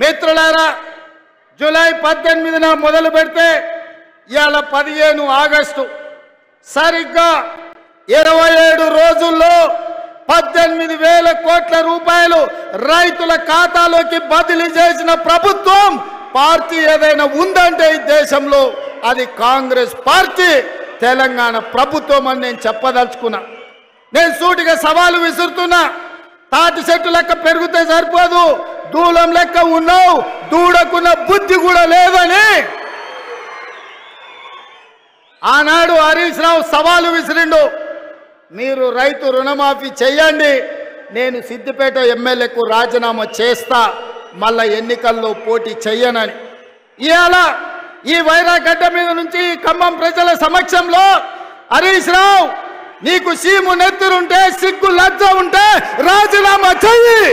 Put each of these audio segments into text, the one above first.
మిత్రులారా, జూలై 18న మొదలు పెడితే ఇవాళ 15 ఆగస్టు, సరిగ్గా 27 రోజుల్లో 18,000 కోట్ల రూపాయలు రైతుల ఖాతాలోకి బదిలీ చేసిన ప్రభుత్వం పార్టీ ఏదైనా ఉందంటే ఈ దేశంలో అది కాంగ్రెస్ పార్టీ, తెలంగాణ ప్రభుత్వం అని నేను చెప్పదలుచుకున్నా. నేను సూటిగా సవాలు విసురుతున్నా. తాటి చెట్టు లెక్క పెరిగితే సరిపోదు, దూలం లెక్క ఉన్నావు, దూడకున్న బుద్ధి కూడా లేదని ఆనాడు హరీష్ రావు సవాలు విసిరిండు. మీరు రైతు రుణమాఫీ చేయండి, నేను సిద్దిపేట ఎమ్మెల్యేకు రాజీనామా చేస్తా, మళ్ళా ఎన్నికల్లో పోటీ చెయ్యనని. ఇవాళ ఈ వైరాగడ్డ మీద నుంచి ఖమ్మం ప్రజల సమక్షంలో హరీష్ రావు, నీకు సీము నెత్తురుంటే, సిగ్గు లజ్జ ఉంటే రాజీనామా చెయ్యి.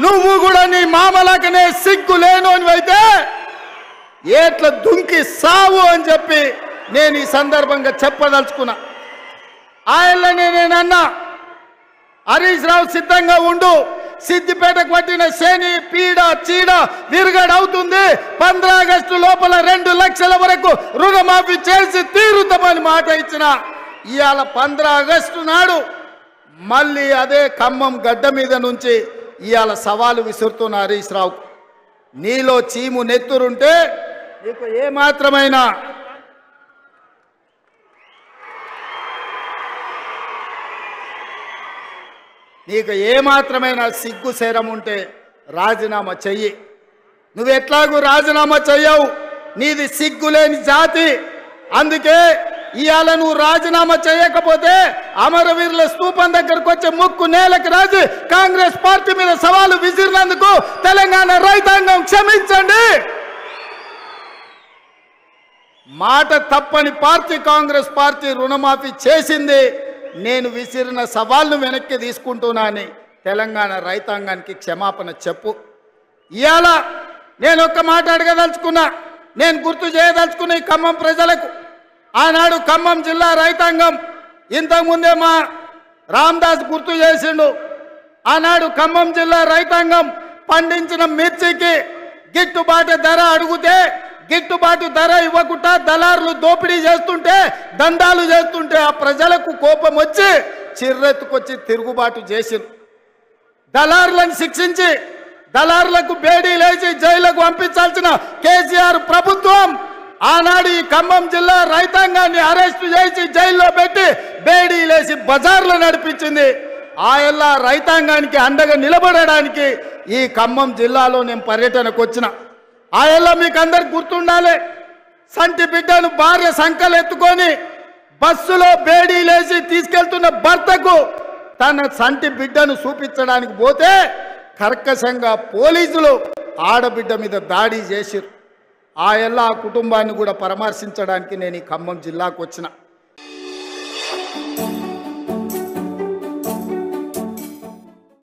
నువ్వు కూడా నీ మామలకనే సిగ్గు లేనోని అయితే ఏట్ల దుంకి సావు అని చెప్పి నేను ఈ సందర్భంగా చెప్పదలుచుకున్నా. ఆయననే నేనన్నా, హరీష్ రావు సిద్ధంగా ఉండు, సిద్దిపేటకు పట్టిన శని పీడ చీడ విరుగడవుతుంది, 15 ఆగస్టు లోపల 2 లక్షల వరకు రుణమాఫీ చేసి తీరుతామని మాట ఇచ్చిన. ఇవాళ 15 ఆగస్టు నాడు మళ్ళీ అదే ఖమ్మం గడ్డ మీద నుంచి ఇవాళ సవాలు విసురుతున్న హరీష్ రావు, నీలో చీము నెత్తురుంటే నీకు ఏమాత్రమైనా సిగ్గు శరం ఉంటే రాజీనామా చెయ్యి. నువ్వు ఎట్లాగూ రాజీనామా చెయ్యవు, నీది సిగ్గులేని జాతి. అందుకే ఇవాళ నువ్వు రాజీనామా చేయకపోతే అమరవీరుల స్తూపం దగ్గరకు వచ్చే ముక్కు నేలకు రాజు కాంగ్రెస్ పార్టీ మీద సవాలు విసిరినందుకు తెలంగాణ రైతాంగం క్షమించండి. మాట తప్పని పార్టీ కాంగ్రెస్ పార్టీ రుణమాఫీ చేసింది. నేను విసిరిన సవాల్ను వెనక్కి తీసుకుంటున్నానని తెలంగాణ రైతాంగానికి క్షమాపణ చెప్పు. ఇవాళ నేను ఒక్క మాట అడగదలుచుకున్నా, నేను గుర్తు చేయదలుచుకున్న ఈ ఖమ్మం ప్రజలకు. ఆనాడు ఖమ్మం జిల్లా రైతాంగం, ఇంతకుముందే మా రామదాస్ గుర్తు చేసిండు, ఆనాడు ఖమ్మం జిల్లా రైతాంగం పండించిన మిర్చికి గిట్టుబాటు ధర అడిగితే గిట్టుబాటు ధర ఇవ్వకుండా దళారులు దోపిడీ చేస్తుంటే, దందాలు చేస్తుంటే ఆ ప్రజలకు కోపం వచ్చి చిర్రెత్తుకొచ్చి తిరుగుబాటు చేసింది. దళారులను శిక్షించి దళారులకు బేడీలేసి జైలుకు పంపించాల్సిన కేసీఆర్ ప్రభుత్వం ఆనాడు ఈ ఖమ్మం జిల్లా రైతాంగాన్ని అరెస్టు చేసి జైల్లో పెట్టి బేడీలేసి బజార్లు నడిపించింది. ఆయల్లా రైతాంగానికి అండగా నిలబడడానికి ఈ ఖమ్మం జిల్లాలో నేను పర్యటనకు వచ్చిన. ఆయల్లా మీకు అందరికి గుర్తుండాలి, సంటి బిడ్డను భార్య సంకలు ఎత్తుకొని బస్సులో బేడీలేసి తీసుకెళ్తున్న భర్తకు తన సంటి బిడ్డను చూపించడానికి పోతే కర్కశంగా పోలీసులు ఆడబిడ్డ మీద దాడి చేసిరు. ఆ కుటుంబాన్ని కూడా పరామర్శించడానికి నేను ఈ ఖమ్మం జిల్లాకు వచ్చిన.